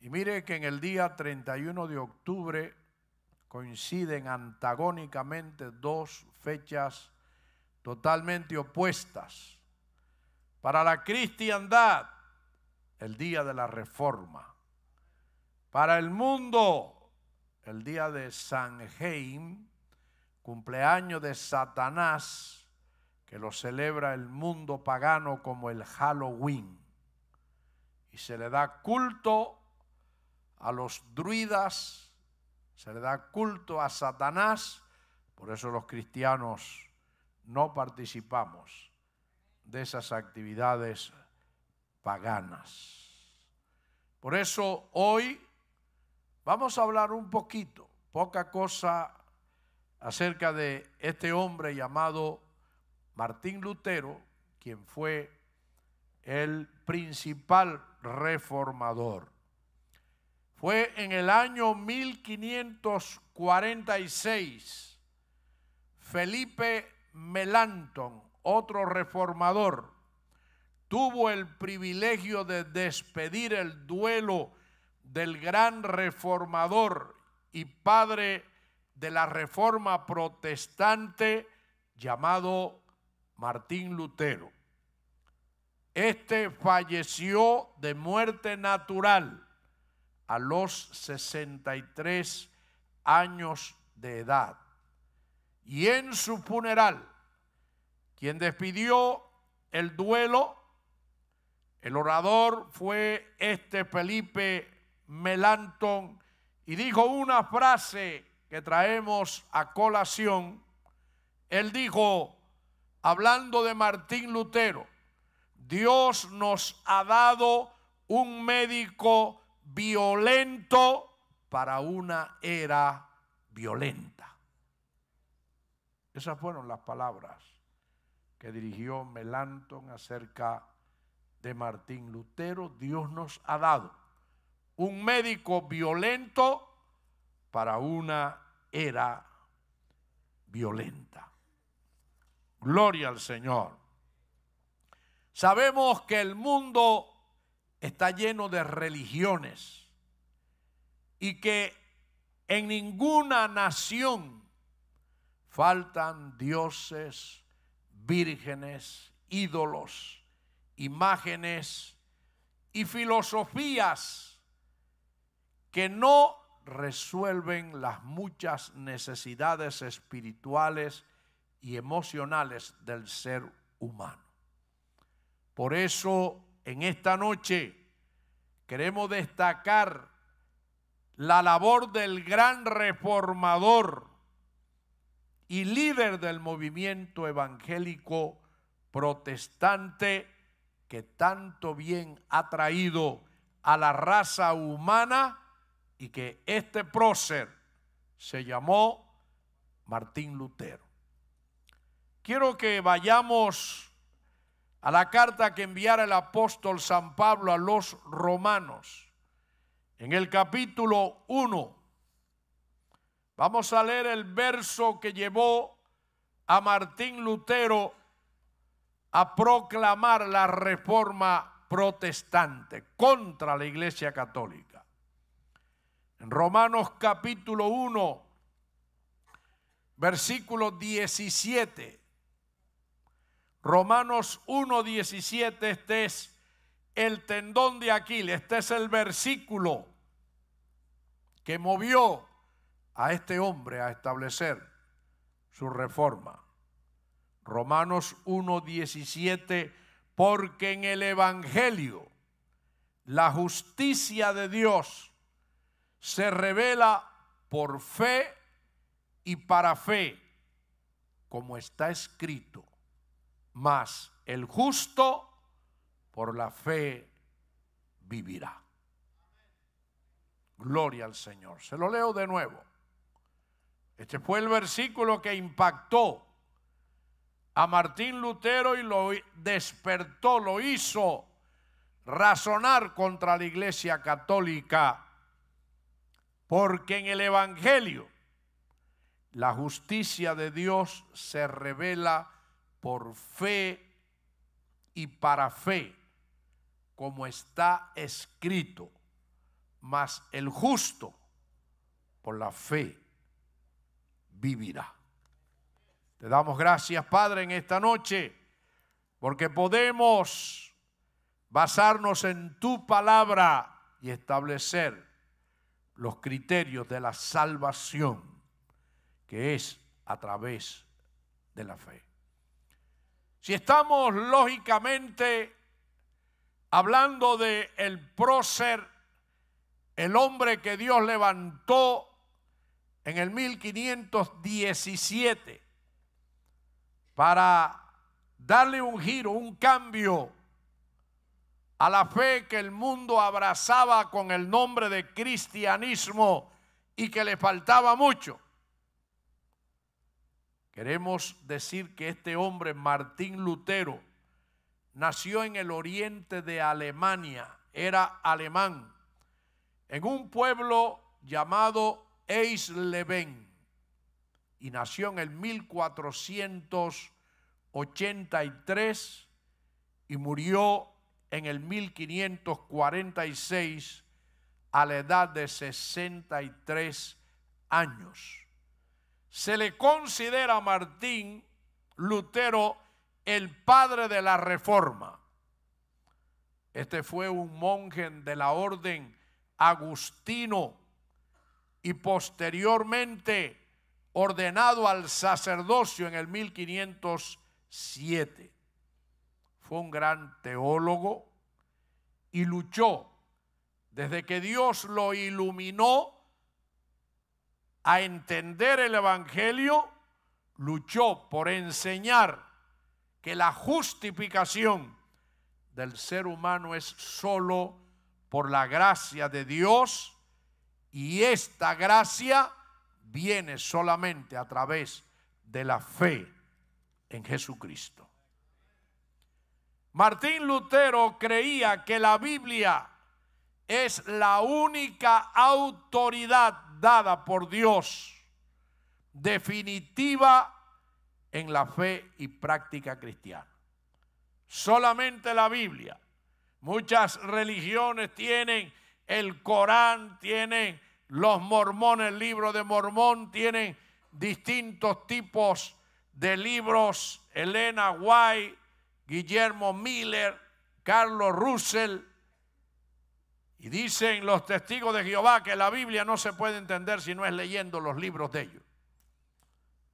Y mire que en el día 31 de octubre coinciden antagónicamente dos fechas totalmente opuestas. Para la cristiandad, el día de la Reforma. Para el mundo, el día de Samhain, cumpleaños de Satanás, que lo celebra el mundo pagano como el Halloween. Y se le da culto a los druidas, se le da culto a Satanás. Por eso los cristianos no participamos de esas actividades paganas. Por eso hoy vamos a hablar un poquito, poca cosa, acerca de este hombre llamado Martín Lutero, quien fue el principal reformador. Fue en el año 1546, Felipe Melanchthon, otro reformador, tuvo el privilegio de despedir el duelo del gran reformador y padre de la reforma protestante llamado Martín Lutero. Este falleció de muerte natural a los 63 años de edad. Y en su funeral, quien despidió el duelo, el orador fue Felipe Melanchthon, y dijo una frase que traemos a colación. Él dijo, hablando de Martín Lutero: Dios nos ha dado un médico violento para una era violenta. Esas fueron las palabras que dirigió Melanchthon acerca de Martín Lutero. Dios nos ha dado un médico violento para una era violenta. Gloria al Señor. Sabemos que el mundo está lleno de religiones y que en ninguna nación faltan dioses, vírgenes, ídolos, imágenes y filosofías que no resuelven las muchas necesidades espirituales y emocionales del ser humano. Por eso, en esta noche queremos destacar la labor del gran reformador y líder del movimiento evangélico protestante que tanto bien ha traído a la raza humana, y que este prócer se llamó Martín Lutero. Quiero que vayamos a la carta que enviara el apóstol San Pablo a los romanos, en el capítulo 1. Vamos a leer el verso que llevó a Martín Lutero a proclamar la reforma protestante contra la Iglesia Católica. En Romanos capítulo 1, versículo 17. Romanos 1, 17, este es el tendón de Aquiles, este es el versículo que movió a este hombre a establecer su reforma. Romanos 1, 17, porque en el Evangelio la justicia de Dios se revela por fe y para fe, como está escrito, mas el justo por la fe vivirá. Gloria al Señor. Se lo leo de nuevo. Este fue el versículo que impactó a Martín Lutero y lo despertó, lo hizo razonar contra la Iglesia Católica. Porque en el Evangelio la justicia de Dios se revela por fe y para fe, como está escrito, mas el justo por la fe vivirá. Te damos gracias, Padre, en esta noche, porque podemos basarnos en tu palabra y establecer los criterios de la salvación, que es a través de la fe. Si estamos lógicamente hablando de el prócer, el hombre que Dios levantó en el 1517 para darle un giro, un cambio a la fe que el mundo abrazaba con el nombre de cristianismo y que le faltaba mucho. Queremos decir que este hombre, Martín Lutero, nació en el oriente de Alemania, era alemán, en un pueblo llamado Eisleben, y nació en el 1483 y murió en el 1546 a la edad de 63 años. Se le considera a Martín Lutero el padre de la Reforma. Este fue un monje de la orden agustino y posteriormente ordenado al sacerdocio en el 1507. Fue un gran teólogo y luchó desde que Dios lo iluminó a entender el evangelio, luchó por enseñar que la justificación del ser humano es solo por la gracia de Dios, y esta gracia viene solamente a través de la fe en Jesucristo. Martín Lutero creía que la Biblia es la única autoridad dada por Dios definitiva en la fe y práctica cristiana. Solamente la Biblia. Muchas religiones tienen el Corán, tienen los mormones, el libro de Mormón, tienen distintos tipos de libros, Elena White, Guillermo Miller, Carlos Russell, y dicen los testigos de Jehová que la Biblia no se puede entender si no es leyendo los libros de ellos.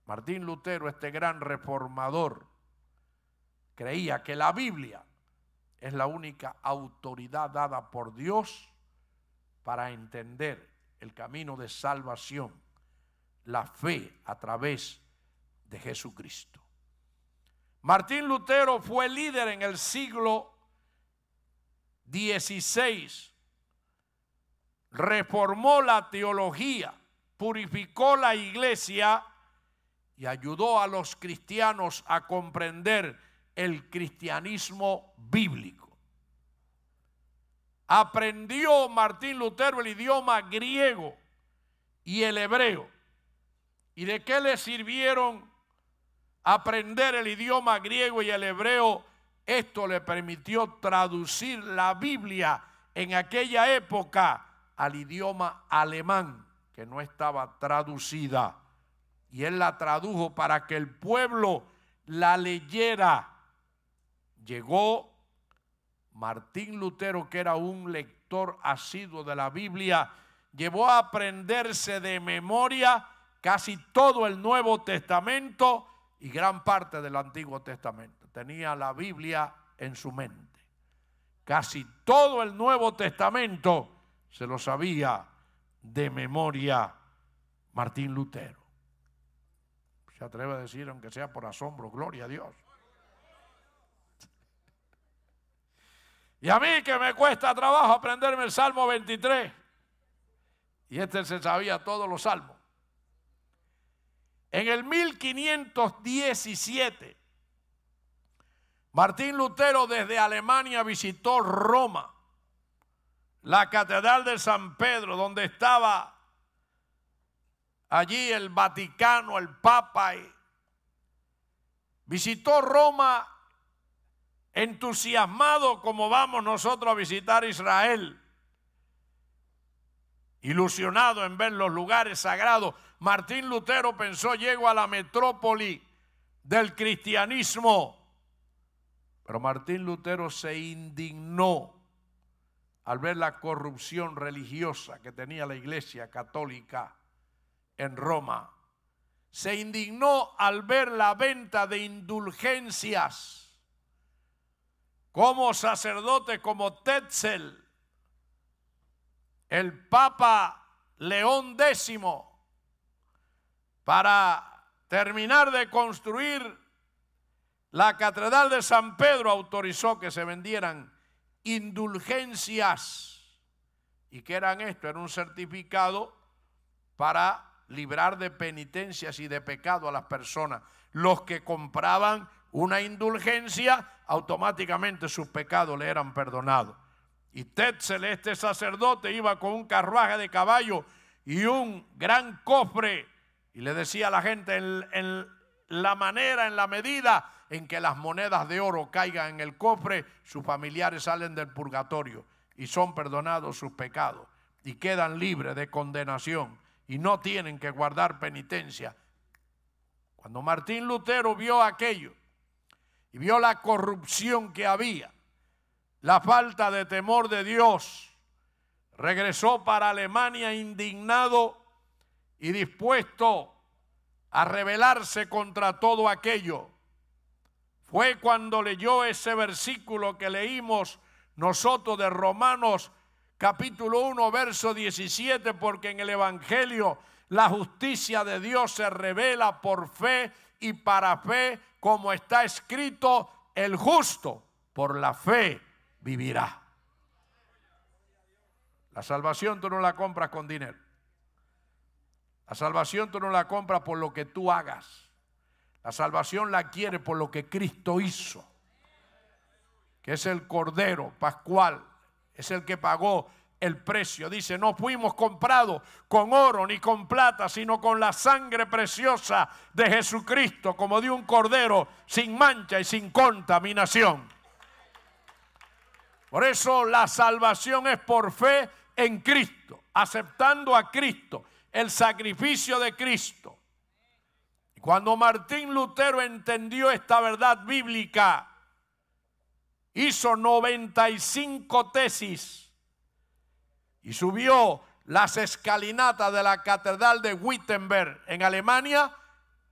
Martín Lutero, este gran reformador, creía que la Biblia es la única autoridad dada por Dios para entender el camino de salvación, la fe a través de Jesucristo. Martín Lutero fue líder en el siglo XVI, reformó la teología, purificó la iglesia y ayudó a los cristianos a comprender el cristianismo bíblico. Aprendió Martín Lutero el idioma griego y el hebreo. ¿Y de qué le sirvieron aprender el idioma griego y el hebreo? Esto le permitió traducir la Biblia en aquella época al idioma alemán, que no estaba traducida, y él la tradujo para que el pueblo la leyera. Llegó Martín Lutero, que era un lector asiduo de la Biblia, llevó a aprenderse de memoria casi todo el Nuevo Testamento y gran parte del Antiguo Testamento. Tenía la Biblia en su mente. Casi todo el Nuevo Testamento se lo sabía de memoria Martín Lutero. Se atreve a decir, aunque sea por asombro, gloria a Dios. Y a mí que me cuesta trabajo aprenderme el Salmo 23. Y este se sabía todos los salmos. En el 1517, Martín Lutero desde Alemania visitó Roma, la catedral de San Pedro, donde estaba allí el Vaticano, el Papa. Visitó Roma entusiasmado, como vamos nosotros a visitar Israel. Y ilusionado en ver los lugares sagrados, Martín Lutero pensó: llego a la metrópoli del cristianismo. Pero Martín Lutero se indignó al ver la corrupción religiosa que tenía la Iglesia Católica en Roma. Se indignó al ver la venta de indulgencias. Como sacerdotes como Tetzel, el Papa León X, para terminar de construir la Catedral de San Pedro, autorizó que se vendieran indulgencias. ¿Y qué eran esto? Era un certificado para librar de penitencias y de pecado a las personas. Los que compraban una indulgencia, automáticamente sus pecados le eran perdonados. Y Tetzel, este sacerdote, iba con un carruaje de caballo y un gran cofre, y le decía a la gente: en la medida en que las monedas de oro caigan en el cofre, sus familiares salen del purgatorio y son perdonados sus pecados y quedan libres de condenación y no tienen que guardar penitencia. Cuando Martín Lutero vio aquello y vio la corrupción que había, la falta de temor de Dios, regresó para Alemania indignado y dispuesto a rebelarse contra todo aquello. Fue cuando leyó ese versículo que leímos nosotros de Romanos capítulo 1, verso 17, porque en el Evangelio la justicia de Dios se revela por fe y para fe, como está escrito: el justo por la fe vivirá. La salvación tú no la compras con dinero. La salvación tú no la compras por lo que tú hagas. La salvación la quiere por lo que Cristo hizo, que es el Cordero Pascual, es el que pagó el precio. Dice: no fuimos comprados con oro ni con plata, sino con la sangre preciosa de Jesucristo, como de un cordero sin mancha y sin contaminación. Por eso la salvación es por fe en Cristo, aceptando a Cristo, el sacrificio de Cristo. Y cuando Martín Lutero entendió esta verdad bíblica, hizo 95 tesis y subió las escalinatas de la Catedral de Wittenberg en Alemania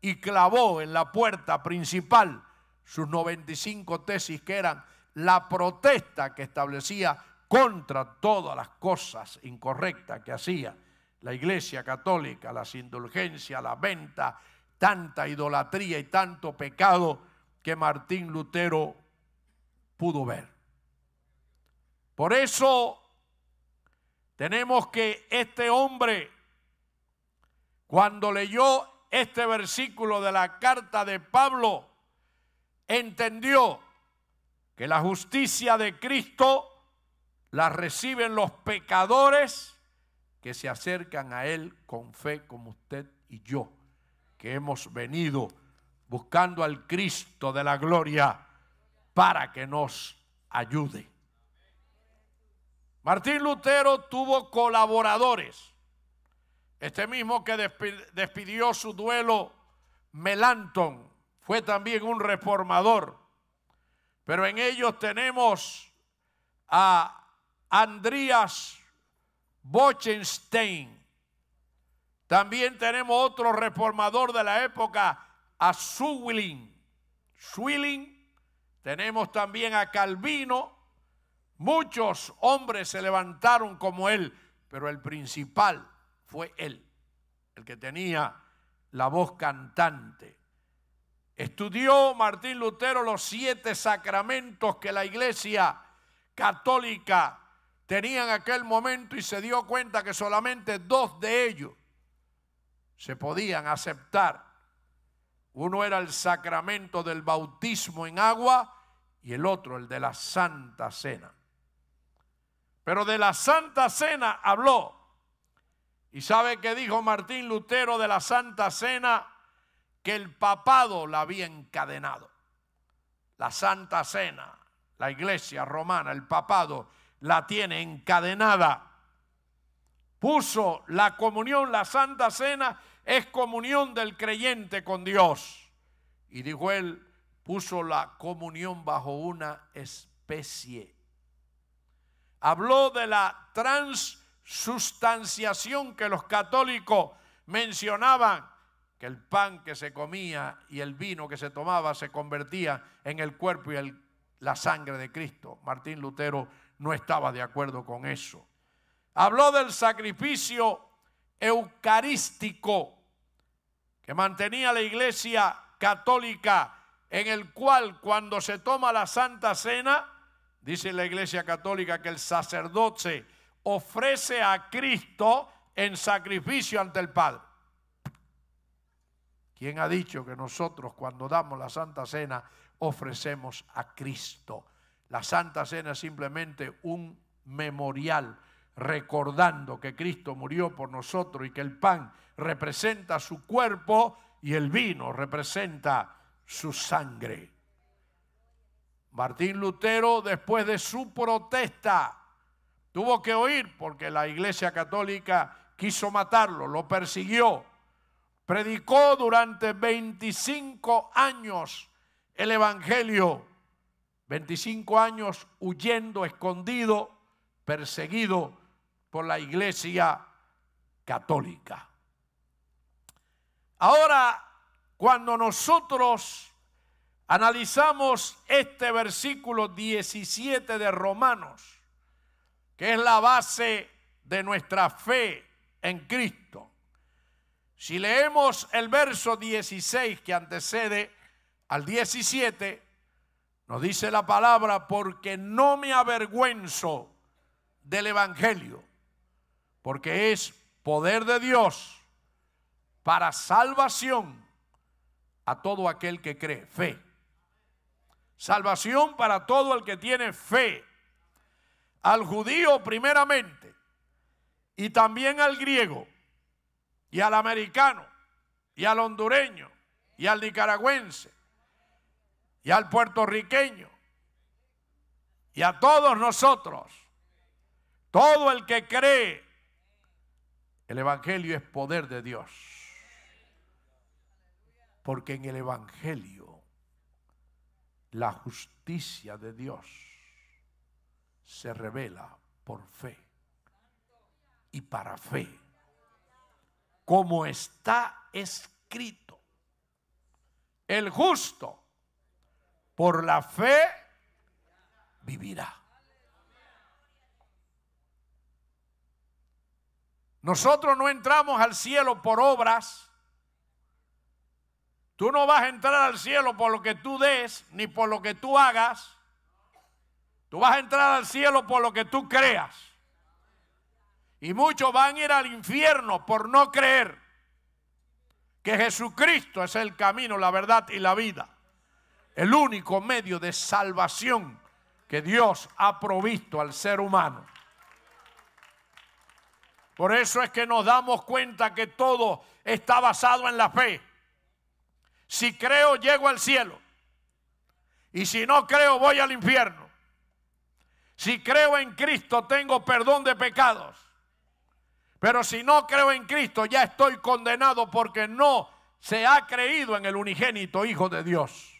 y clavó en la puerta principal sus 95 tesis, que eran la protesta que establecía contra todas las cosas incorrectas que hacía la Iglesia Católica: las indulgencias, la venta, tanta idolatría y tanto pecado que Martín Lutero pudo ver. Por eso tenemos que este hombre, cuando leyó este versículo de la carta de Pablo, entendió que la justicia de Cristo la reciben los pecadores que se acercan a Él con fe, como usted y yo, que hemos venido buscando al Cristo de la gloria para que nos ayude. Martín Lutero tuvo colaboradores. Este mismo que despidió su duelo, Melanchthon, fue también un reformador. Pero en ellos tenemos a Andreas Bochenstein. También tenemos otro reformador de la época, a Zwingli. Tenemos también a Calvino. Muchos hombres se levantaron como él, pero el principal fue él, el que tenía la voz cantante. Estudió Martín Lutero los 7 sacramentos que la Iglesia Católica tenía en aquel momento y se dio cuenta que solamente 2 de ellos se podían aceptar. Uno era el sacramento del bautismo en agua y el otro el de la Santa Cena. Pero de la Santa Cena habló. ¿Y sabe qué dijo Martín Lutero de la Santa Cena? Que el papado la había encadenado. La Santa Cena, la Iglesia romana, el papado la tiene encadenada. puso la comunión, la Santa Cena es comunión del creyente con Dios. Y dijo él, puso la comunión bajo una especie. Habló de la transustanciación que los católicos mencionaban, que el pan que se comía y el vino que se tomaba se convertía en el cuerpo y la sangre de Cristo. Martín Lutero no estaba de acuerdo con eso. Habló del sacrificio eucarístico que mantenía la Iglesia Católica, en el cual cuando se toma la Santa Cena, dice la Iglesia Católica que el sacerdote ofrece a Cristo en sacrificio ante el Padre. ¿Quién ha dicho que nosotros cuando damos la Santa Cena ofrecemos a Cristo? La Santa Cena es simplemente un memorial recordando que Cristo murió por nosotros y que el pan representa su cuerpo y el vino representa su sangre. Martín Lutero, después de su protesta, tuvo que huir porque la Iglesia Católica quiso matarlo, lo persiguió. Predicó durante 25 años el Evangelio, 25 años huyendo, escondido, perseguido por la Iglesia Católica. Ahora, cuando nosotros analizamos este versículo 17 de Romanos, que es la base de nuestra fe en Cristo, si leemos el verso 16 que antecede al 17, nos dice la palabra, porque no me avergüenzo del Evangelio, porque es poder de Dios para salvación a todo aquel que cree, fe. Salvación para todo el que tiene fe, al judío primeramente, y también al griego, y al americano, y al hondureño, y al nicaragüense, y al puertorriqueño, y a todos nosotros. Todo el que cree, el Evangelio es poder de Dios. Porque en el Evangelio la justicia de Dios se revela por fe y para fe. Como está escrito, el justo por la fe vivirá. Nosotros no entramos al cielo por obras. Tú no vas a entrar al cielo por lo que tú des, ni por lo que tú hagas. Tú vas a entrar al cielo por lo que tú creas. Y muchos van a ir al infierno por no creer que Jesucristo es el camino, la verdad y la vida. El único medio de salvación que Dios ha provisto al ser humano. Por eso es que nos damos cuenta que todo está basado en la fe. Si creo, llego al cielo. Y si no creo, voy al infierno. Si creo en Cristo, tengo perdón de pecados. Pero si no creo en Cristo, ya estoy condenado porque no se ha creído en el unigénito Hijo de Dios.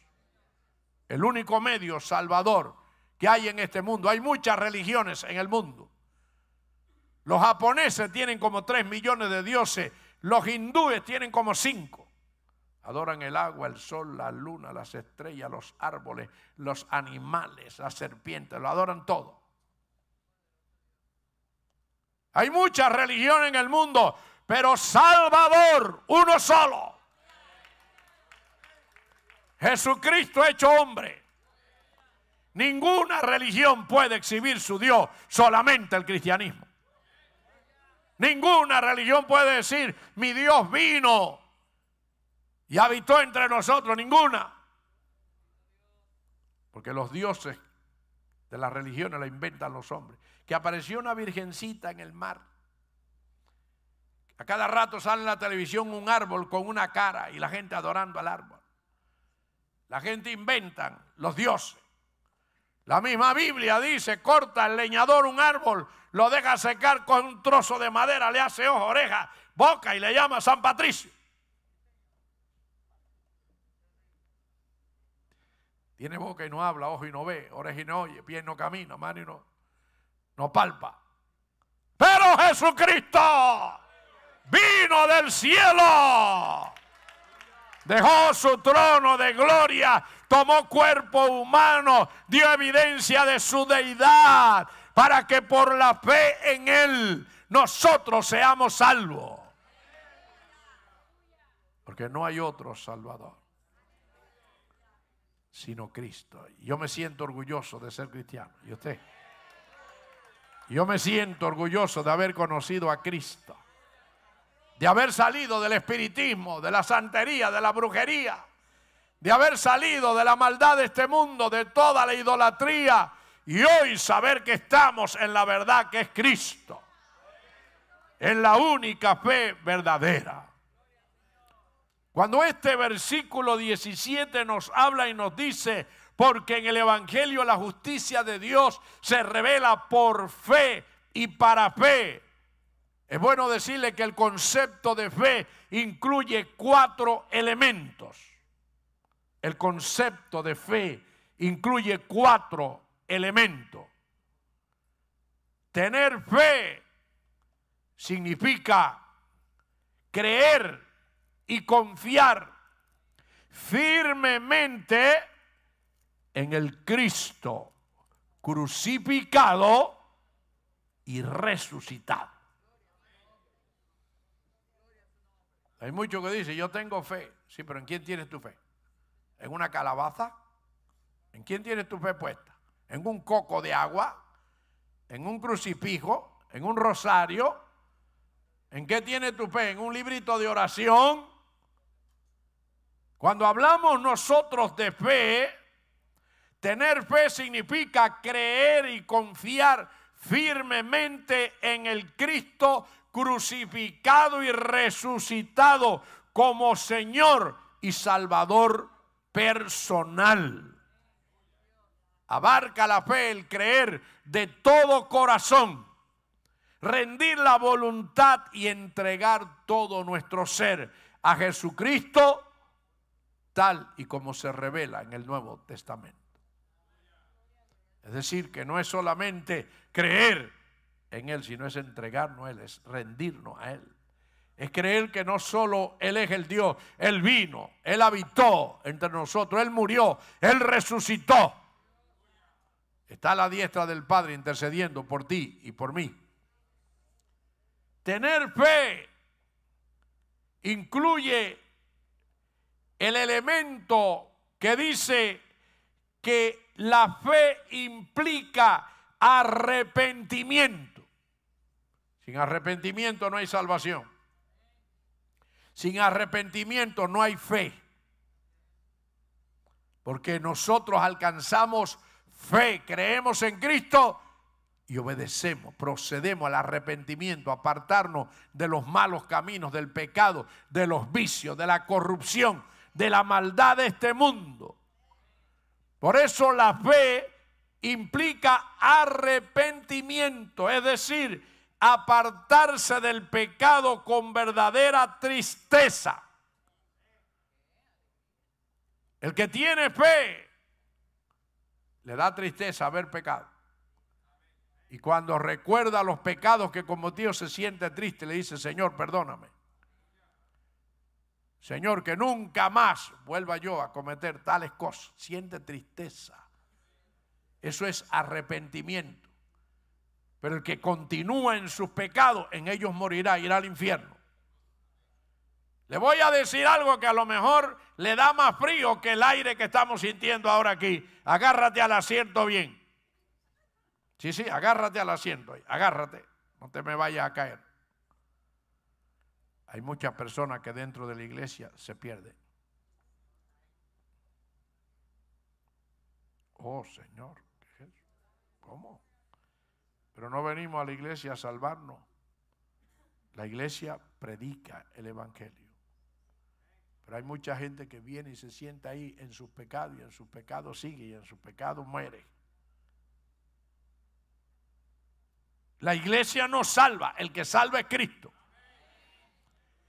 El único medio salvador que hay en este mundo. Hay muchas religiones en el mundo. Los japoneses tienen como 3 millones de dioses. Los hindúes tienen como 5. Adoran el agua, el sol, la luna, las estrellas, los árboles, los animales, las serpientes. Lo adoran todo. Hay muchas religiones en el mundo, pero Salvador, uno solo. Jesucristo hecho hombre. Ninguna religión puede exhibir su Dios, solamente el cristianismo. Ninguna religión puede decir, mi Dios vino y habitó entre nosotros, ninguna. Porque los dioses de las religiones la inventan los hombres. Que apareció una virgencita en el mar. A cada rato sale en la televisión un árbol con una cara y la gente adorando al árbol. La gente inventan los dioses. La misma Biblia dice, corta el leñador un árbol, lo deja secar con un trozo de madera, le hace ojo, oreja, boca y le llama San Patricio. Tiene boca y no habla, ojo y no ve, oreja y no oye, pie y no camina, mano y no palpa. Pero Jesucristo vino del cielo, dejó su trono de gloria, tomó cuerpo humano, dio evidencia de su deidad para que por la fe en Él nosotros seamos salvos. Porque no hay otro Salvador sino Cristo. Yo me siento orgulloso de ser cristiano. ¿Y usted? Yo me siento orgulloso de haber conocido a Cristo, de haber salido del espiritismo, de la santería, de la brujería, de haber salido de la maldad de este mundo, de toda la idolatría, y hoy saber que estamos en la verdad que es Cristo, en la única fe verdadera. Cuando este versículo 17 nos habla y nos dice, porque en el Evangelio la justicia de Dios se revela por fe y para fe. Es bueno decirle que el concepto de fe incluye 4 elementos. El concepto de fe incluye 4 elementos. Tener fe significa creer y confiar firmemente en el Cristo crucificado y resucitado. Hay muchos que dicen, yo tengo fe. Sí, pero ¿en quién tienes tu fe? ¿En una calabaza? ¿En quién tienes tu fe puesta? ¿En un coco de agua? ¿En un crucifijo? ¿En un rosario? ¿En qué tienes tu fe? ¿En un librito de oración? Cuando hablamos nosotros de fe, tener fe significa creer y confiar firmemente en el Cristo crucificado y resucitado como Señor y Salvador personal. Abarca la fe, el creer de todo corazón, rendir la voluntad y entregar todo nuestro ser a Jesucristo, tal y como se revela en el Nuevo Testamento. Es decir, que no es solamente creer en Él, sino es entregarnos a Él, es rendirnos a Él. Es creer que no solo Él es el Dios, Él vino, Él habitó entre nosotros, Él murió, Él resucitó. Está a la diestra del Padre intercediendo por ti y por mí. Tener fe incluye el elemento que dice que la fe implica arrepentimiento. Sin arrepentimiento no hay salvación. Sin arrepentimiento no hay fe. Porque nosotros alcanzamos fe, creemos en Cristo y obedecemos, procedemos al arrepentimiento, apartarnos de los malos caminos, del pecado, de los vicios, de la corrupción, de la maldad de este mundo. Por eso la fe implica arrepentimiento, es decir, apartarse del pecado con verdadera tristeza. El que tiene fe le da tristeza haber pecado. Y cuando recuerda los pecados que cometió se siente triste, le dice, Señor, perdóname. Señor, que nunca más vuelva yo a cometer tales cosas. Siente tristeza. Eso es arrepentimiento. Pero el que continúa en sus pecados, en ellos morirá, irá al infierno. Le voy a decir algo que a lo mejor le da más frío que el aire que estamos sintiendo ahora aquí. Agárrate al asiento bien. Sí, agárrate al asiento. Agárrate. No te me vayas a caer. Hay muchas personas que dentro de la iglesia se pierden. Oh, Señor, ¿qué es eso? ¿Cómo? Pero no venimos a la iglesia a salvarnos. La iglesia predica el evangelio. Pero hay mucha gente que viene y se sienta ahí en sus pecados, y en sus pecados sigue, y en sus pecados muere. La iglesia no salva, el que salva es Cristo.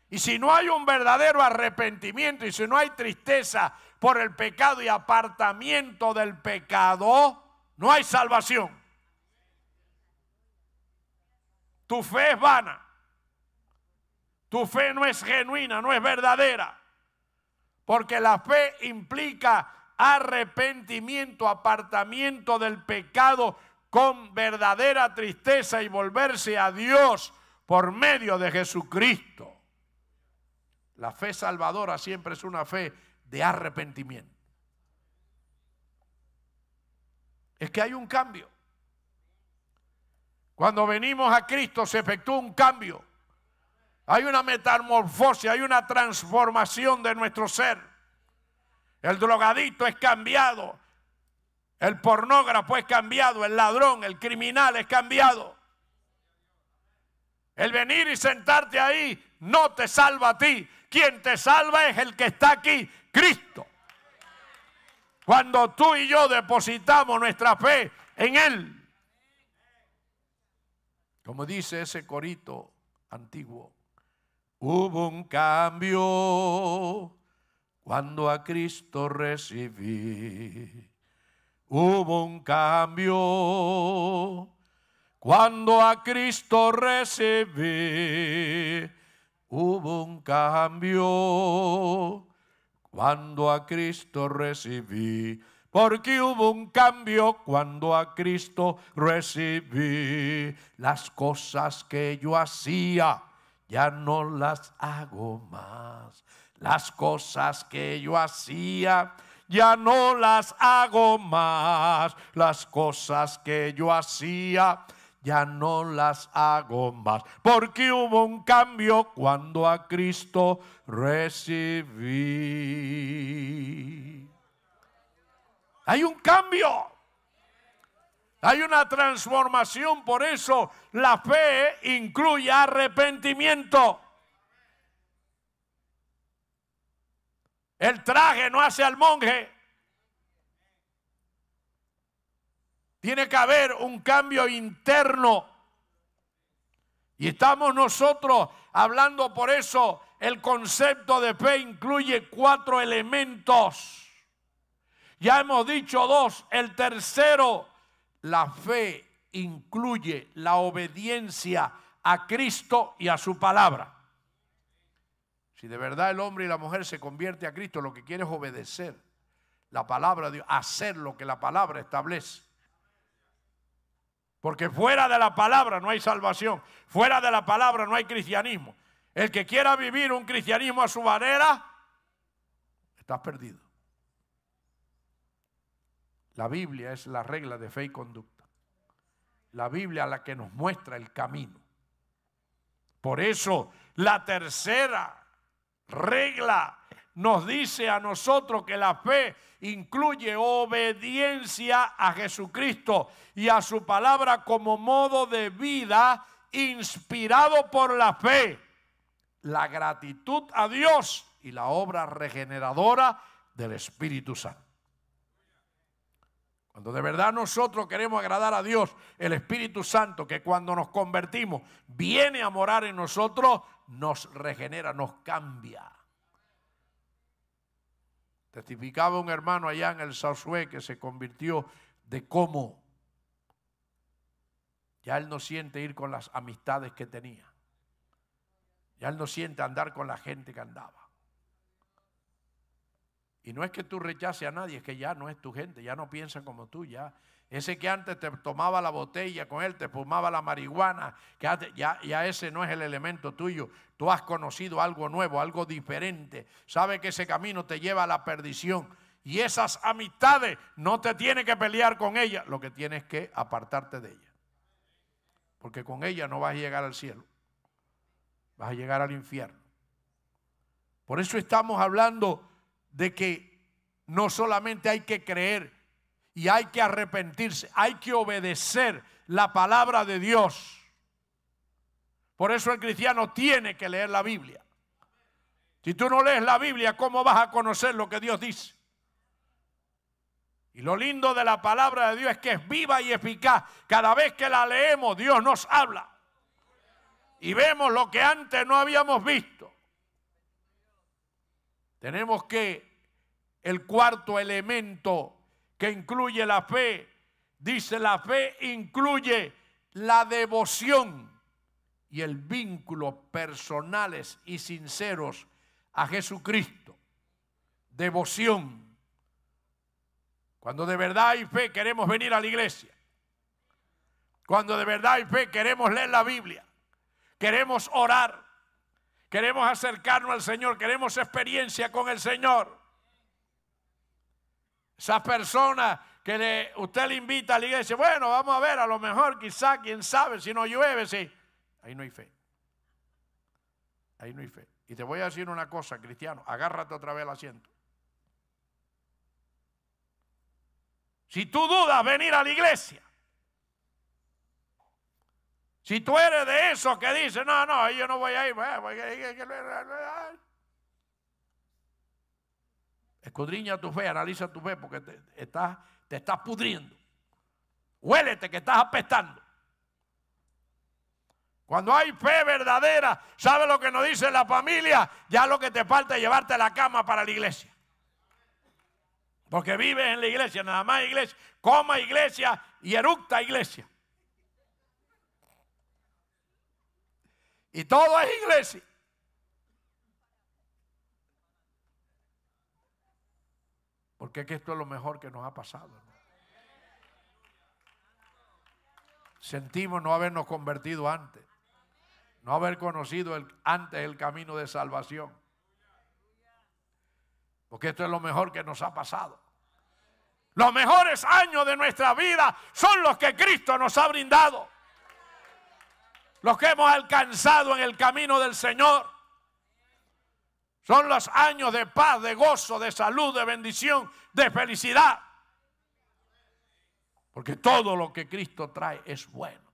Y si no hay un verdadero arrepentimiento y si no hay tristeza por el pecado y apartamiento del pecado, no hay salvación. Tu fe es vana. Tu fe no es genuina, no es verdadera. Porque la fe implica arrepentimiento, apartamiento del pecado con verdadera tristeza y volverse a Dios por medio de Jesucristo. La fe salvadora siempre es una fe de arrepentimiento. Es que hay un cambio. Cuando venimos a Cristo se efectúa un cambio. Hay una metamorfosis, hay una transformación de nuestro ser. El drogadicto es cambiado. El pornógrafo es cambiado. El ladrón, el criminal es cambiado. El venir y sentarte ahí no te salva a ti. Quien te salva es el que está aquí, Cristo. Cuando tú y yo depositamos nuestra fe en Él. Como dice ese corito antiguo, hubo un cambio cuando a Cristo recibí. Hubo un cambio cuando a Cristo recibí. Hubo un cambio cuando a Cristo recibí. Porque hubo un cambio cuando a Cristo recibí. Las cosas que yo hacía ya no las hago más. Las cosas que yo hacía ya no las hago más. Las cosas que yo hacía ya no las hago más. Porque hubo un cambio cuando a Cristo recibí. Hay un cambio. Hay una transformación. Por eso la fe incluye arrepentimiento. El traje no hace al monje. Tiene que haber un cambio interno. Y estamos nosotros hablando por eso. El concepto de fe incluye 4 elementos. Ya hemos dicho 2. El tercero, la fe incluye la obediencia a Cristo y a su palabra. Si de verdad el hombre y la mujer se convierte a Cristo, lo que quiere es obedecer la palabra de Dios, hacer lo que la palabra establece. Porque fuera de la palabra no hay salvación. Fuera de la palabra no hay cristianismo. El que quiera vivir un cristianismo a su manera, estás perdido. La Biblia es la regla de fe y conducta. La Biblia es la que nos muestra el camino. Por eso la tercera regla nos dice a nosotros que la fe incluye obediencia a Jesucristo y a su palabra como modo de vida inspirado por la fe, la gratitud a Dios y la obra regeneradora del Espíritu Santo. Cuando de verdad nosotros queremos agradar a Dios, el Espíritu Santo, que cuando nos convertimos viene a morar en nosotros, nos regenera, nos cambia. Testificaba un hermano allá en el Sausué que se convirtió de cómo ya él no siente ir con las amistades que tenía. Ya él no siente andar con la gente que andaba. Y no es que tú rechaces a nadie, es que ya no es tu gente, ya no piensan como tú, ya. Ese que antes te tomaba la botella con él, te fumaba la marihuana, que antes, ya ese no es el elemento tuyo. Tú has conocido algo nuevo, algo diferente. Sabes que ese camino te lleva a la perdición. Y esas amistades no te tienes que pelear con ellas, lo que tienes que apartarte de ellas. Porque con ellas no vas a llegar al cielo, vas a llegar al infierno. Por eso estamos hablando de que no solamente hay que creer y hay que arrepentirse, hay que obedecer la palabra de Dios. Por eso el cristiano tiene que leer la Biblia. Si tú no lees la Biblia, ¿cómo vas a conocer lo que Dios dice? Y lo lindo de la palabra de Dios es que es viva y eficaz. Cada vez que la leemos, Dios nos habla. Y vemos lo que antes no habíamos visto. Tenemos que el cuarto elemento que incluye la fe, dice la fe incluye la devoción y el vínculo personales y sinceros a Jesucristo. Devoción. Cuando de verdad hay fe, queremos venir a la iglesia. Cuando de verdad hay fe, queremos leer la Biblia. Queremos orar. Queremos acercarnos al Señor. Queremos experiencia con el Señor. Esa persona que usted le invita a la iglesia, bueno, vamos a ver, a lo mejor, quizá, quién sabe, si no llueve, sí. Ahí no hay fe. Ahí no hay fe. Y te voy a decir una cosa, cristiano, agárrate otra vez al asiento. Si tú dudas venir a la iglesia, si tú eres de esos que dicen, no, yo no voy a ir, escudriña tu fe, analiza tu fe, porque te estás pudriendo. Huélete que estás apestando. Cuando hay fe verdadera, ¿sabe lo que nos dice la familia? Ya lo que te falta es llevarte la cama para la iglesia. Porque vives en la iglesia, nada más iglesia, coma iglesia y eructa iglesia. Y todo es iglesia. Porque es que esto es lo mejor que nos ha pasado. Sentimos no habernos convertido antes. No haber conocido antes el camino de salvación. Porque esto es lo mejor que nos ha pasado. Los mejores años de nuestra vida son los que Cristo nos ha brindado. Los que hemos alcanzado en el camino del Señor. Son los años de paz, de gozo, de salud, de bendición, de felicidad. Porque todo lo que Cristo trae es bueno.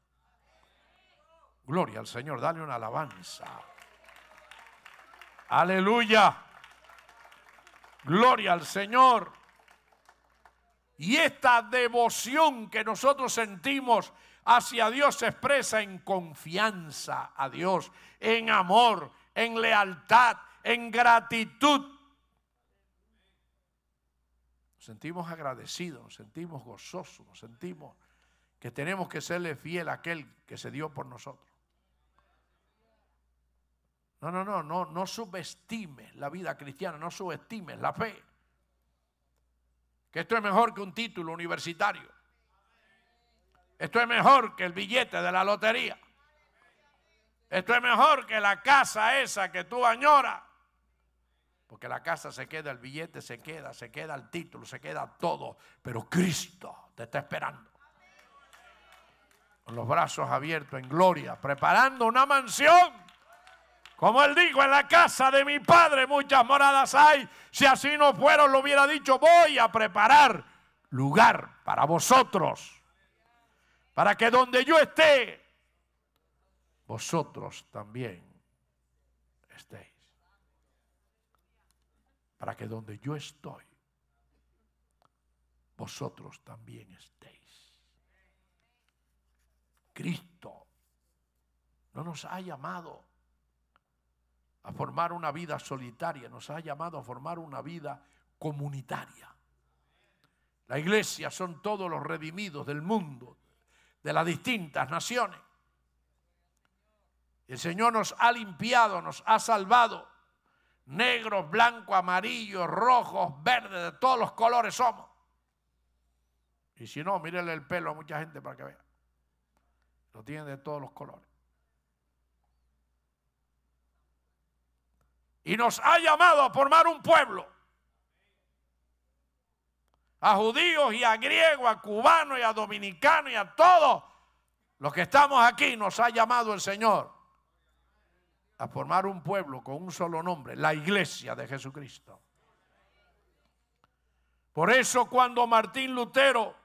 Gloria al Señor, dale una alabanza. Aleluya. Gloria al Señor. Y esta devoción que nosotros sentimos hacia Dios se expresa en confianza a Dios, en amor, en lealtad, en gratitud. Nos sentimos agradecidos, nos sentimos gozosos, nos sentimos que tenemos que serle fiel a aquel que se dio por nosotros. No subestimes la vida cristiana, no subestimes la fe. Que esto es mejor que un título universitario. Esto es mejor que el billete de la lotería. Esto es mejor que la casa esa que tú añoras. Porque la casa se queda, el billete se queda el título, se queda todo. Pero Cristo te está esperando. Con los brazos abiertos en gloria, preparando una mansión. Como Él dijo, en la casa de mi Padre muchas moradas hay. Si así no fueron, lo hubiera dicho, voy a preparar lugar para vosotros. Para que donde yo esté, vosotros también estéis. Para que donde yo estoy, vosotros también estéis. Cristo no nos ha llamado a formar una vida solitaria, nos ha llamado a formar una vida comunitaria. La iglesia son todos los redimidos del mundo, de las distintas naciones. El Señor nos ha limpiado, nos ha salvado. Negros, blancos, amarillos, rojos, verdes, de todos los colores somos. Y si no, mírenle el pelo a mucha gente para que vea. Lo tienen de todos los colores. Y nos ha llamado a formar un pueblo. A judíos y a griegos, a cubanos y a dominicanos y a todos los que estamos aquí nos ha llamado el Señor a formar un pueblo con un solo nombre, la iglesia de Jesucristo. Por eso cuando Martín Lutero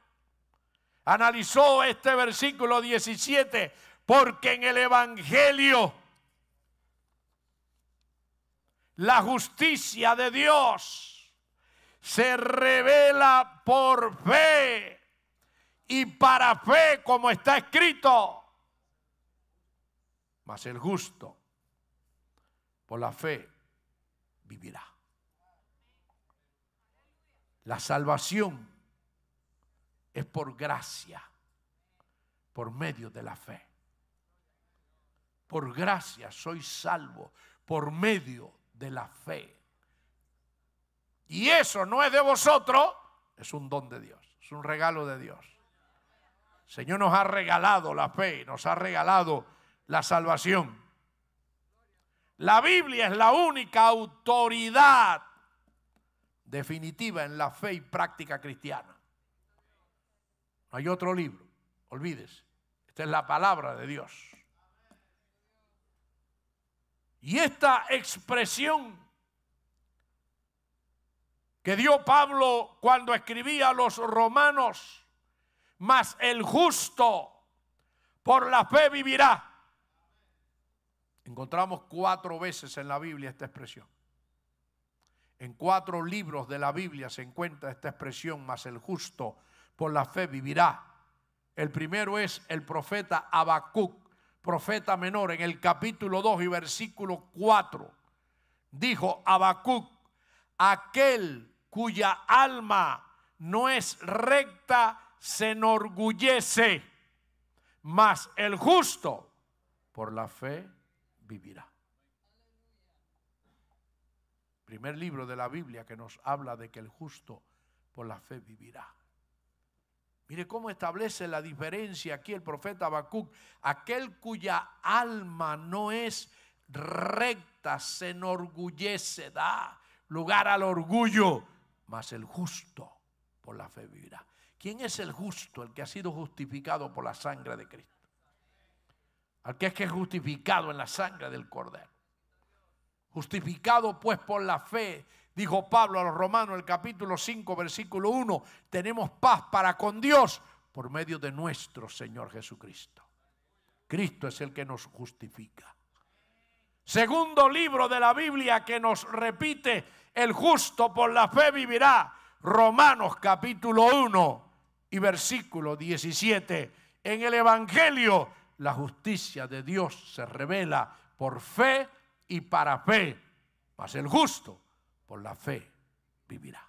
analizó este versículo 17, porque en el Evangelio la justicia de Dios se revela por fe y para fe, como está escrito. Mas el justo por la fe vivirá. La salvación es por gracia, por medio de la fe. Por gracia soy salvo, por medio de la fe. Y eso no es de vosotros, es un don de Dios, es un regalo de Dios. El Señor nos ha regalado la fe, nos ha regalado la salvación. La Biblia es la única autoridad definitiva en la fe y práctica cristiana. No hay otro libro, olvídese. Esta es la palabra de Dios. Y esta expresión que dio Pablo cuando escribía a los romanos, mas el justo por la fe vivirá. Encontramos 4 veces en la Biblia esta expresión. En 4 libros de la Biblia se encuentra esta expresión, mas el justo por la fe vivirá. El primero es el profeta Habacuc, profeta menor, en el capítulo 2 y versículo 4. Dijo Habacuc: aquel cuya alma no es recta se enorgullece, mas el justo por la fe vivirá. Primer libro de la Biblia que nos habla de que el justo por la fe vivirá. Mire cómo establece la diferencia aquí el profeta Habacuc. Aquel cuya alma no es recta se enorgullece, da lugar al orgullo, mas el justo por la fe vivirá. ¿Quién es el justo? El que ha sido justificado por la sangre de Cristo. Al que es justificado en la sangre del Cordero. Justificado pues por la fe, dijo Pablo a los Romanos, el capítulo 5, versículo 1, tenemos paz para con Dios por medio de nuestro Señor Jesucristo. Cristo es el que nos justifica. Segundo libro de la Biblia que nos repite, el justo por la fe vivirá. Romanos capítulo 1 y versículo 17. En el Evangelio, la justicia de Dios se revela por fe y para fe, mas el justo por la fe vivirá.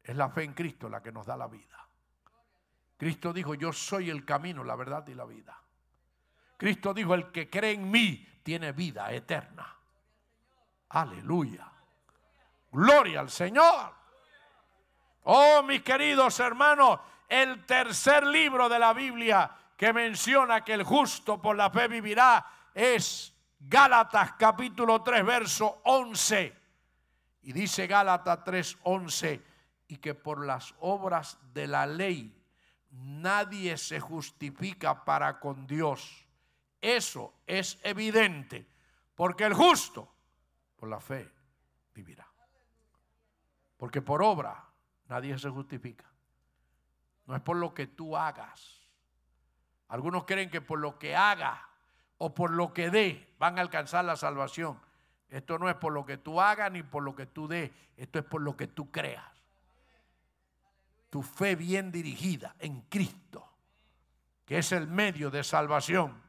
Es la fe en Cristo la que nos da la vida. Cristo dijo: yo soy el camino, la verdad y la vida. Cristo dijo: el que cree en mí tiene vida eterna. Aleluya. Gloria al Señor. Oh, mis queridos hermanos, el tercer libro de la Biblia que menciona que el justo por la fe vivirá es Gálatas capítulo 3 verso 11. Y dice Gálatas 3:11, y que por las obras de la ley nadie se justifica para con Dios. Eso es evidente, porque el justo por la fe vivirá. Porque por obra nadie se justifica. No es por lo que tú hagas. Algunos creen que por lo que haga o por lo que dé van a alcanzar la salvación. Esto no es por lo que tú hagas ni por lo que tú des. Esto es por lo que tú creas. Tu fe bien dirigida en Cristo, que es el medio de salvación.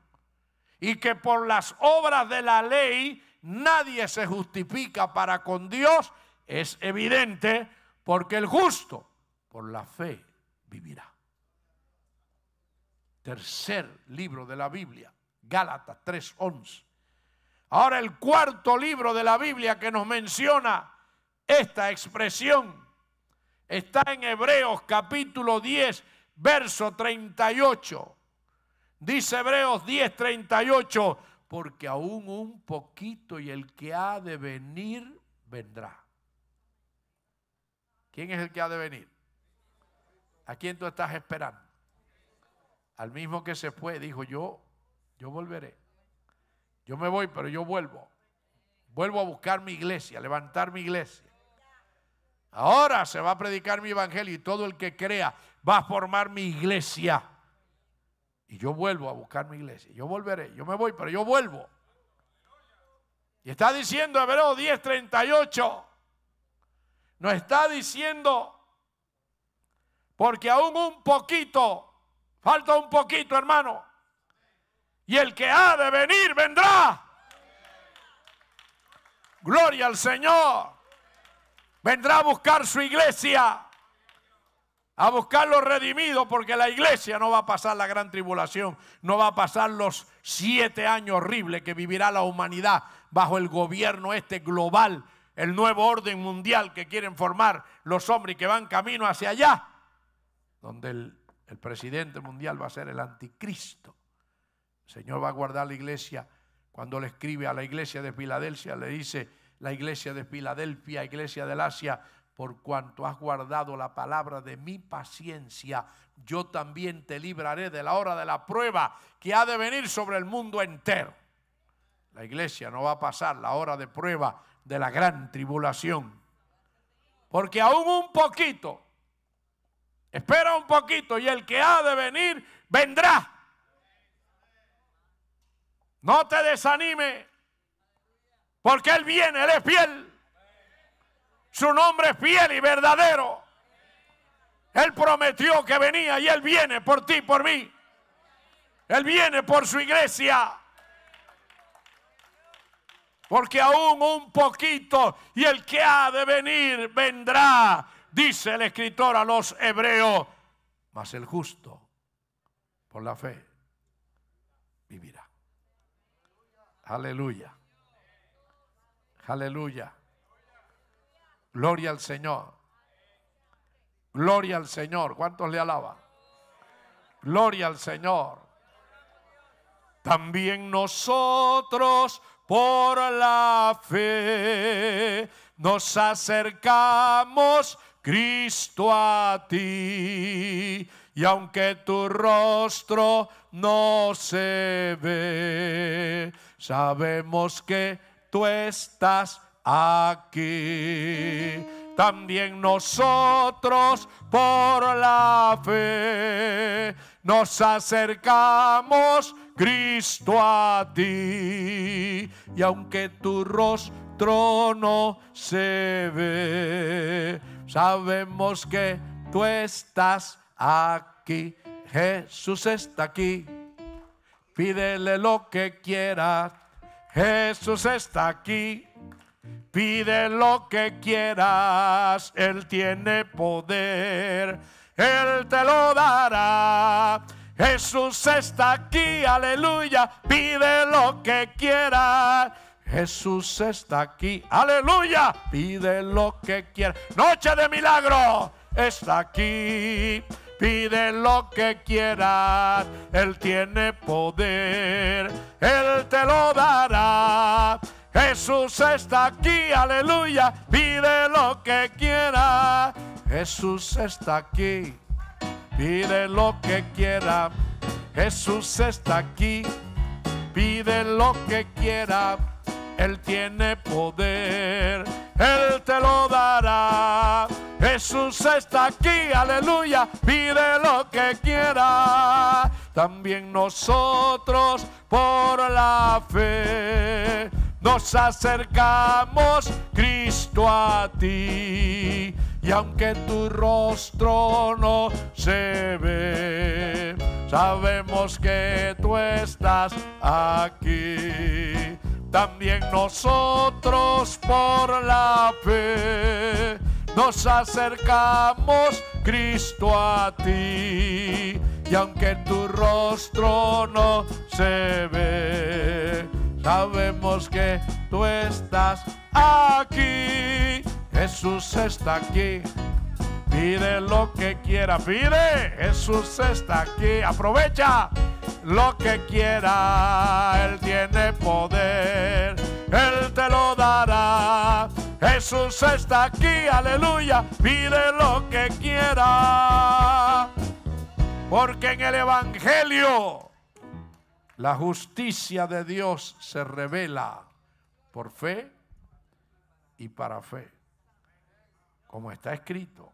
Y que por las obras de la ley nadie se justifica para con Dios. Es evidente, porque el justo por la fe vivirá. Tercer libro de la Biblia, Gálatas 3:11. Ahora el cuarto libro de la Biblia que nos menciona esta expresión está en Hebreos capítulo 10, verso 38. Dice Hebreos 10:38, porque aún un poquito y el que ha de venir vendrá. ¿Quién es el que ha de venir? ¿A quién tú estás esperando? Al mismo que se fue, dijo: yo volveré. Yo me voy, pero yo vuelvo. Vuelvo a buscar mi iglesia, a levantar mi iglesia. Ahora se va a predicar mi evangelio y todo el que crea va a formar mi iglesia. Y yo vuelvo a buscar mi iglesia. Yo volveré, yo me voy, pero yo vuelvo. Y está diciendo Hebreos 10:38. Nos está diciendo, porque aún un poquito, falta un poquito, hermano, y el que ha de venir vendrá. Gloria al Señor. Vendrá a buscar su iglesia, a buscar los redimidos, porque la iglesia no va a pasar la gran tribulación, no va a pasar los 7 años horribles que vivirá la humanidad bajo el gobierno global, el nuevo orden mundial que quieren formar los hombres y que van camino hacia allá, donde el presidente mundial va a ser el anticristo. El Señor va a guardar la iglesia. Cuando le escribe a la iglesia de Filadelfia, le dice: la iglesia de Filadelfia, iglesia del Asia, por cuanto has guardado la palabra de mi paciencia, yo también te libraré de la hora de la prueba que ha de venir sobre el mundo entero. La iglesia no va a pasar la hora de prueba de la gran tribulación, porque aún un poquito, espera un poquito, y el que ha de venir vendrá. No te desanime, porque Él viene, Él es fiel. Su nombre es fiel y verdadero. Él prometió que venía y Él viene por ti y por mí. Él viene por su iglesia. Porque aún un poquito y el que ha de venir vendrá, dice el escritor a los hebreos. Mas el justo por la fe vivirá. Aleluya. Aleluya. Gloria al Señor. Gloria al Señor. ¿Cuántos le alaban? Gloria al Señor. También nosotros por la fe nos acercamos, Cristo, a ti. Y aunque tu rostro no se ve, sabemos que tú estás aquí. También nosotros por la fe nos acercamos, Cristo, a ti. Y aunque tu rostro no se ve, sabemos que tú estás aquí. Jesús está aquí. Pídele lo que quieras. Jesús está aquí. Pide lo que quieras, Él tiene poder, Él te lo dará. Jesús está aquí, aleluya. Pide lo que quieras, Jesús está aquí, aleluya. Pide lo que quieras. Noche de milagro, está aquí. Pide lo que quieras, Él tiene poder, Él te lo dará. Jesús está aquí, aleluya. Pide lo que quiera. Jesús está aquí. Pide lo que quiera. Jesús está aquí. Pide lo que quiera. Él tiene poder. Él te lo dará. Jesús está aquí, aleluya. Pide lo que quiera. También nosotros por la fe nos acercamos, Cristo, a ti. Y aunque tu rostro no se ve, sabemos que tú estás aquí. También nosotros por la fe nos acercamos, Cristo, a ti. Y aunque tu rostro no se ve, sabemos que tú estás aquí. Jesús está aquí. Pide lo que quiera. Pide. Jesús está aquí. Aprovecha lo que quiera. Él tiene poder. Él te lo dará. Jesús está aquí. Aleluya. Pide lo que quiera. Porque en el Evangelio la justicia de Dios se revela por fe y para fe, como está escrito.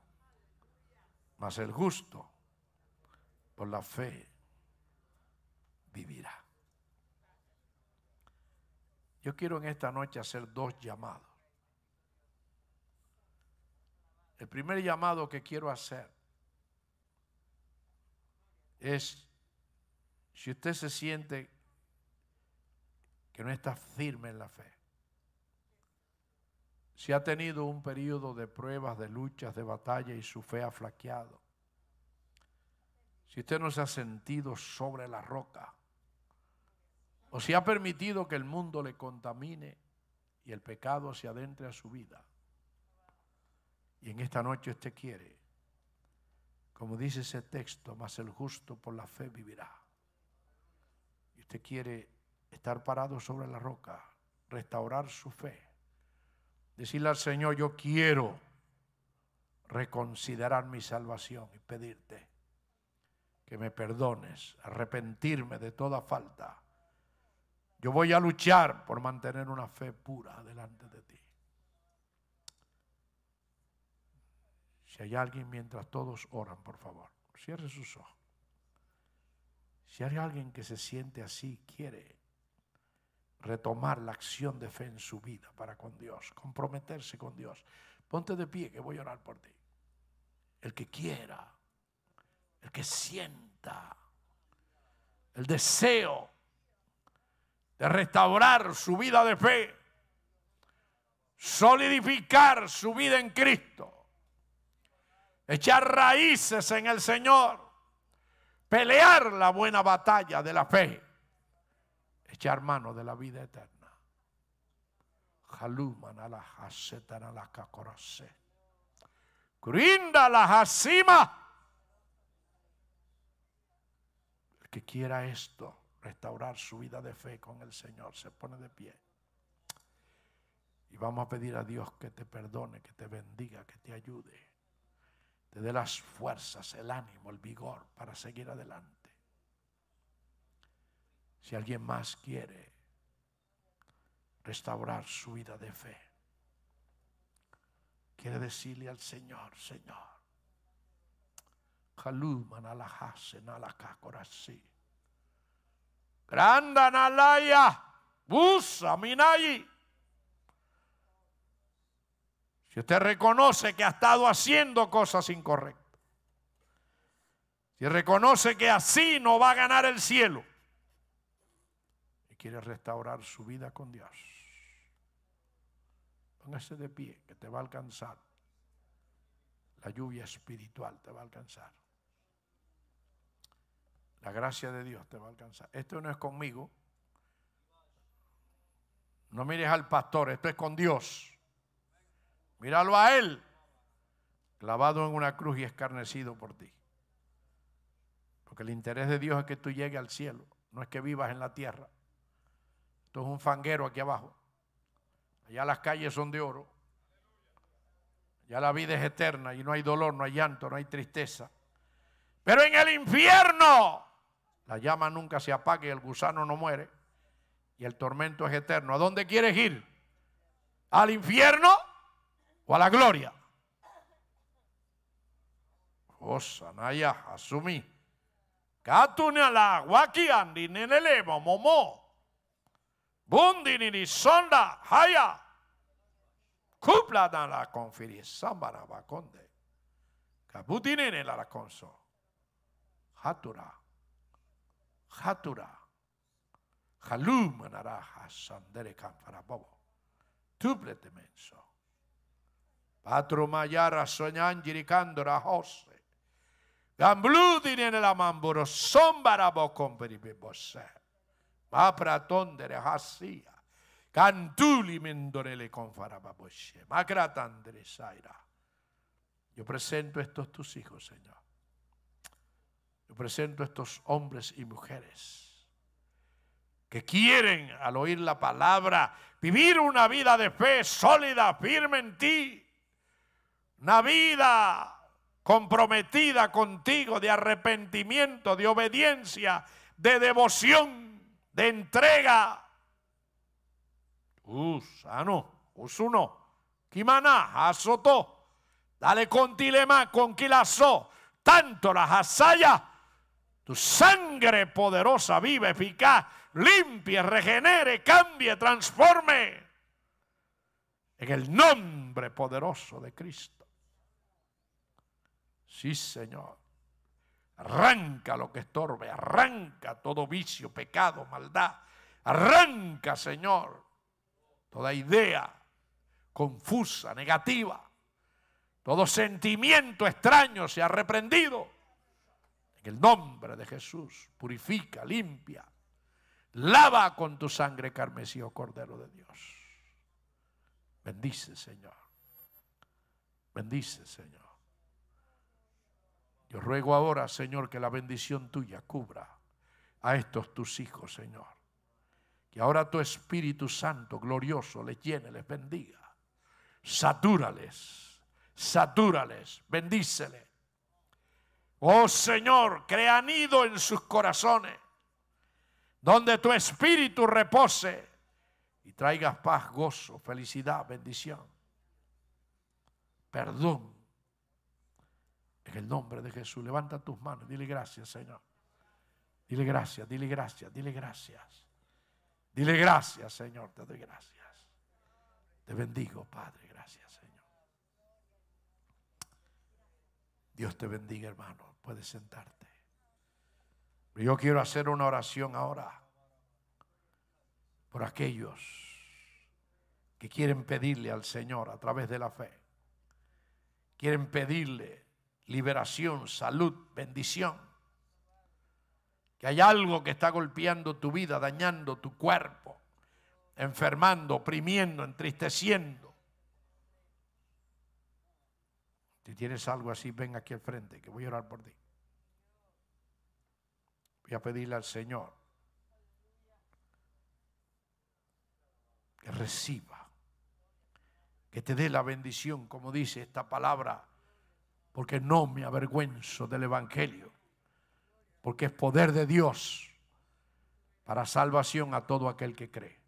Mas el justo por la fe vivirá. Yo quiero en esta noche hacer 2 llamados. El primer llamado que quiero hacer es, si usted se siente que no está firme en la fe, si ha tenido un periodo de pruebas, de luchas, de batalla y su fe ha flaqueado, si usted no se ha sentido sobre la roca, o si ha permitido que el mundo le contamine y el pecado se adentre a su vida, y en esta noche usted quiere, como dice ese texto, mas el justo por la fe vivirá, y usted quiere estar parado sobre la roca, restaurar su fe, decirle al Señor: yo quiero reconsiderar mi salvación y pedirte que me perdones, arrepentirme de toda falta. Yo voy a luchar por mantener una fe pura delante de ti. Si hay alguien, mientras todos oran, por favor, cierre sus ojos. Si hay alguien que se siente así, quiere retomar la acción de fe en su vida para con Dios, comprometerse con Dios, ponte de pie que voy a orar por ti. El que quiera, el que sienta el deseo de restaurar su vida de fe, solidificar su vida en Cristo, echar raíces en el Señor, pelear la buena batalla de la fe, echar mano de la vida eterna. Jaluman a la jasetan a la cacorase. Curinda la jasima. El que quiera esto, restaurar su vida de fe con el Señor, se pone de pie. Y vamos a pedir a Dios que te perdone, que te bendiga, que te ayude, te dé las fuerzas, el ánimo, el vigor para seguir adelante. Si alguien más quiere restaurar su vida de fe, quiere decirle al Señor: Señor, Jaluman a la jasen a la cacorasí. Granda nalaya, busa minayi. Si usted reconoce que ha estado haciendo cosas incorrectas, si reconoce que así no va a ganar el cielo y quiere restaurar su vida con Dios, póngase de pie, que te va a alcanzar. La lluvia espiritual te va a alcanzar. La gracia de Dios te va a alcanzar. Esto no es conmigo. No mires al pastor, esto es con Dios. Míralo a Él, clavado en una cruz y escarnecido por ti. Porque el interés de Dios es que tú llegues al cielo, no es que vivas en la tierra. Esto es un fanguero aquí abajo. Allá las calles son de oro. Ya la vida es eterna y no hay dolor, no hay llanto, no hay tristeza. Pero en el infierno la llama nunca se apaga y el gusano no muere. Y el tormento es eterno. ¿A dónde quieres ir? ¿Al infierno o a la gloria? Osanaya, asumí. Katunala, wakiandi, nenelemo, momo. Bundi, sonda, haya. Kupla dan la confiri, sambara baconde. Kabutinene la conso. Hatura. Hatura. Halum naraja sandere campara bobo. Tuplete menso. Patro mayara soñangiri candora hosse. Gambludine nella mamburo sombara bocomperi bebosse. Mapra tondere hassia. Cantuli mendorele confara baboshe. Macratandere saira. Yo presento estos tus hijos, Señor. Yo presento estos hombres y mujeres que quieren, al oír la palabra, vivir una vida de fe sólida, firme en ti. Una vida comprometida contigo, de arrepentimiento, de obediencia, de devoción, de entrega. Sano, usuno, kimana, asoto, dale contilema, conquilazo, tanto la hasaya, tu sangre poderosa, viva, eficaz, limpie, regenere, cambie, transforme, en el nombre poderoso de Cristo. Sí, Señor. Arranca lo que estorbe, arranca todo vicio, pecado, maldad. Arranca, Señor, toda idea confusa, negativa. Todo sentimiento extraño se ha reprendido. En el nombre de Jesús, purifica, limpia. Lava con tu sangre carmesí, oh Cordero de Dios. Bendice, Señor. Bendice, Señor. Yo ruego ahora, Señor, que la bendición tuya cubra a estos tus hijos, Señor. Que ahora tu Espíritu Santo glorioso les llene, les bendiga. Satúrales, satúrales, bendíceles. Oh Señor, crea nido en sus corazones, donde tu Espíritu repose y traigas paz, gozo, felicidad, bendición, perdón. En el nombre de Jesús, levanta tus manos, dile gracias, Señor. Dile gracias, dile gracias, dile gracias. Dile gracias, Señor, te doy gracias. Te bendigo, Padre, gracias, Señor. Dios te bendiga, hermano, puedes sentarte. Pero yo quiero hacer una oración ahora por aquellos que quieren pedirle al Señor a través de la fe. Quieren pedirle liberación, salud, bendición. Que hay algo que está golpeando tu vida, dañando tu cuerpo, enfermando, oprimiendo, entristeciendo. Si tienes algo así, ven aquí al frente, que voy a orar por ti. Voy a pedirle al Señor que reciba, que te dé la bendición, como dice esta palabra, porque no me avergüenzo del Evangelio, porque es poder de Dios para salvación a todo aquel que cree.